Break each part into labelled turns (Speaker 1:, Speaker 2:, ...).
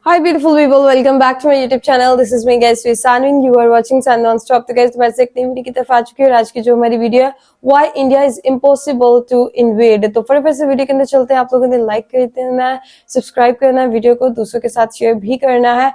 Speaker 1: Hi beautiful people, welcome back to my YouTube channel. This is me guys, Sanu and you are watching Sanu nonstop. तो guys तुम्हारे से एक नई video की तरफ आ चुकी है और आज की जो हमारी वीडियो है Why India is impossible to invade। तो फटाफट से वीडियो के अंदर चलते हैं। आप लोगों ने लाइक कर देना है, सब्सक्राइब करना है, वीडियो को दूसरों के साथ शेयर भी करना है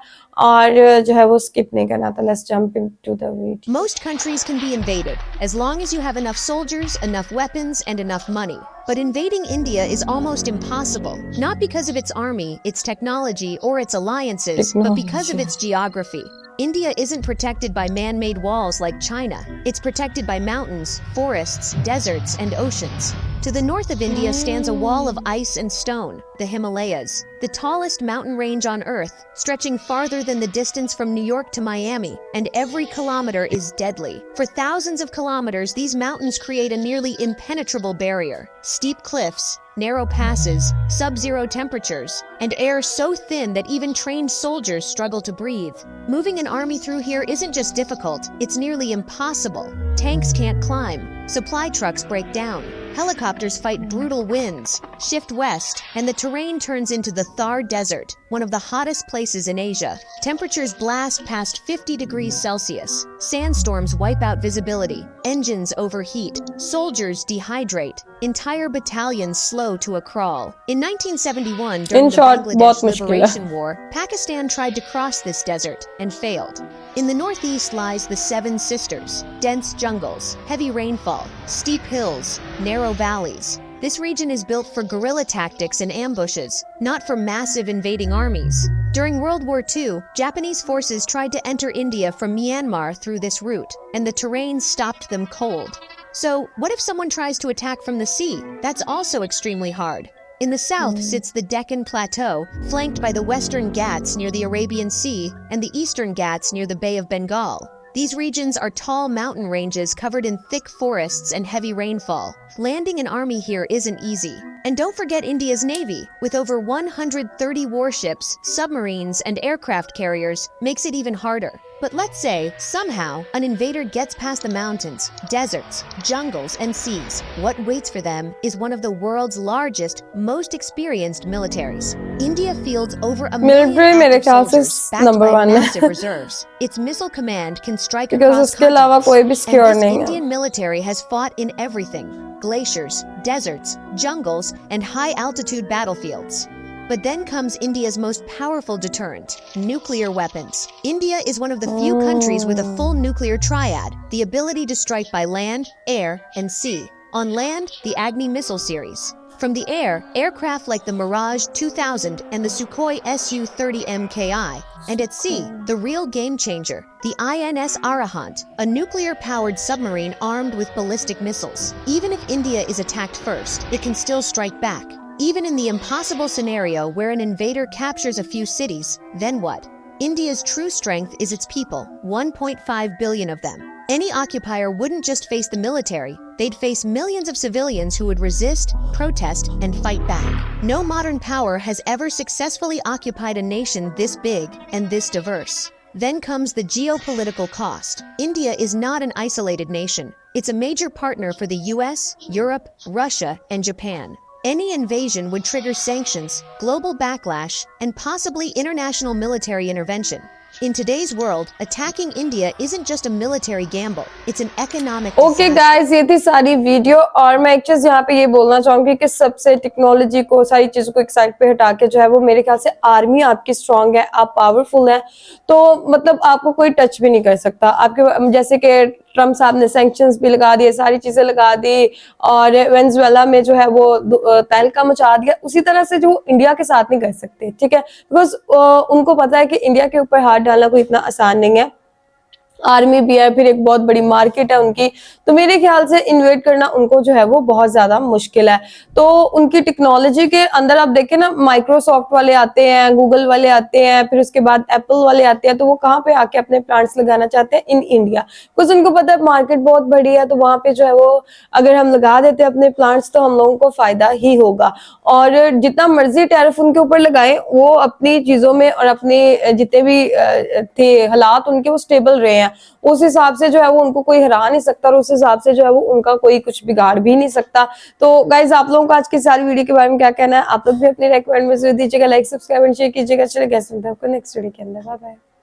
Speaker 1: और जो है वो स्किप नहीं करना था। Let's jump into the video.
Speaker 2: Most countries can be invaded as long as you have enough soldiers, enough weapons, and enough money. But invading India is almost impossible, not because of its army, its technology, or its alliances, but because of its geography. India isn't protected by man-made walls like China. It's protected by mountains, forests, deserts, and oceans. To the north of India stands a wall of ice and stone, the Himalayas, the tallest mountain range on Earth, stretching farther than the distance from New York to Miami, and every kilometer is deadly. For thousands of kilometers, these mountains create a nearly impenetrable barrier. Steep cliffs, narrow passes, sub-zero temperatures, and air so thin that even trained soldiers struggle to breathe. Moving an army through here isn't just difficult, it's nearly impossible. Tanks can't climb, supply trucks break down, helicopters fight brutal winds, shift west, and the terrain turns into the Thar Desert, one of the hottest places in Asia. Temperatures blast past 50 degrees Celsius. Sandstorms wipe out visibility. Engines overheat. Soldiers dehydrate. Entire battalions slow to a crawl. In 1971, during the Bangladesh Liberation War, Pakistan tried to cross this desert and failed. In the northeast lies the Seven Sisters, dense jungles, heavy rainfall, steep hills, narrow valleys. This region is built for guerrilla tactics and ambushes, not for massive invading armies. During World War II, Japanese forces tried to enter India from Myanmar through this route, and the terrain stopped them cold. So, what if someone tries to attack from the sea? That's also extremely hard. In the south sits the Deccan Plateau, flanked by the Western Ghats near the Arabian Sea and the Eastern Ghats near the Bay of Bengal. These regions are tall mountain ranges covered in thick forests and heavy rainfall. Landing an army here isn't easy. And don't forget India's navy, with over 130 warships, submarines, and aircraft carriers, makes it even harder. But let's say, somehow, an invader gets past the mountains, deserts, jungles, and seas. What waits for them is one of the world's largest, most experienced militaries. India fields over a million active soldiers backed by massive reserves. Its missile command can strike across continents, and this Indian military has fought in everything: glaciers, deserts, jungles, and high-altitude battlefields. But then comes India's most powerful deterrent: nuclear weapons. India is one of the few countries with a full nuclear triad, the ability to strike by land, air, and sea. On land, the Agni missile series. From the air, aircraft like the Mirage 2000 and the Sukhoi Su-30 MKI. And at sea, the real game changer, the INS Arahant, a nuclear-powered submarine armed with ballistic missiles. Even if India is attacked first, it can still strike back. Even in the impossible scenario where an invader captures a few cities, then what? India's true strength is its people, 1.5 billion of them. Any occupier wouldn't just face the military, they'd face millions of civilians who would resist, protest, and fight back. No modern power has ever successfully occupied a nation this big and this diverse. Then comes the geopolitical cost. India is not an isolated nation. It's a major partner for the US, Europe, Russia, and Japan. Any invasion would trigger sanctions, global backlash, and possibly international military intervention. In today's world, attacking India isn't just a military gamble, it's an economic disaster.
Speaker 1: Okay guys, ये थी सारी video और मैं एक चीज यहाँ पे ये बोलना चाहूंगी कि सबसे टेक्नोलॉजी को, सारी चीजों को एक साइड पे हटा के जो है वो मेरे ख्याल से आर्मी आपकी स्ट्रांग है, आप पावरफुल हैं, तो मतलब आपको कोई टच भी नहीं कर सकता। आपके जैसे कि ट्रम्प साहब ने सैंक्शंस भी लगा दिए, सारी चीजें लगा दी और वेनेजुएला में जो है वो तहलका मचा दिया, उसी तरह से जो इंडिया के साथ नहीं कर सकते, ठीक है, बिकॉज उनको पता है कि इंडिया के ऊपर हाथ डालना कोई इतना आसान नहीं है। आर्मी भी है, फिर एक बहुत बड़ी मार्केट है उनकी, तो मेरे ख्याल से इन्वेट करना उनको जो है वो बहुत ज्यादा मुश्किल है। तो उनकी टेक्नोलॉजी के अंदर आप देखें ना, माइक्रोसॉफ्ट वाले आते हैं, गूगल वाले आते हैं, फिर उसके बाद एप्पल वाले आते हैं, तो वो कहाँ पे आके अपने प्लांट्स लगाना चाहते हैं? इन इंडिया, बिकॉज उनको पता है मार्केट बहुत बड़ी है, तो वहां पे जो है वो अगर हम लगा देते हैं अपने प्लांट्स तो हम लोगों को फायदा ही होगा। और जितना मर्जी टैरिफ उनके ऊपर लगाएं, वो अपनी चीजों में और अपने जितने भी थे हालात उनके वो स्टेबल रहे हैं। उस हिसाब से जो है वो उनको कोई हरा नहीं सकता और उस हिसाब से जो है वो उनका कोई कुछ बिगाड़ भी नहीं सकता। तो गाइज आप लोगों को आज की सारी वीडियो के बारे में क्या कहना है, आप लोग भी अपनी रेकमेंड में दीजिएगा, लाइक सब्सक्राइब एंड शेयर कीजिएगा। चलिए गाइस मिलते हैं आपको नेक्स्ट वीडियो के अंदर, बाय बाय।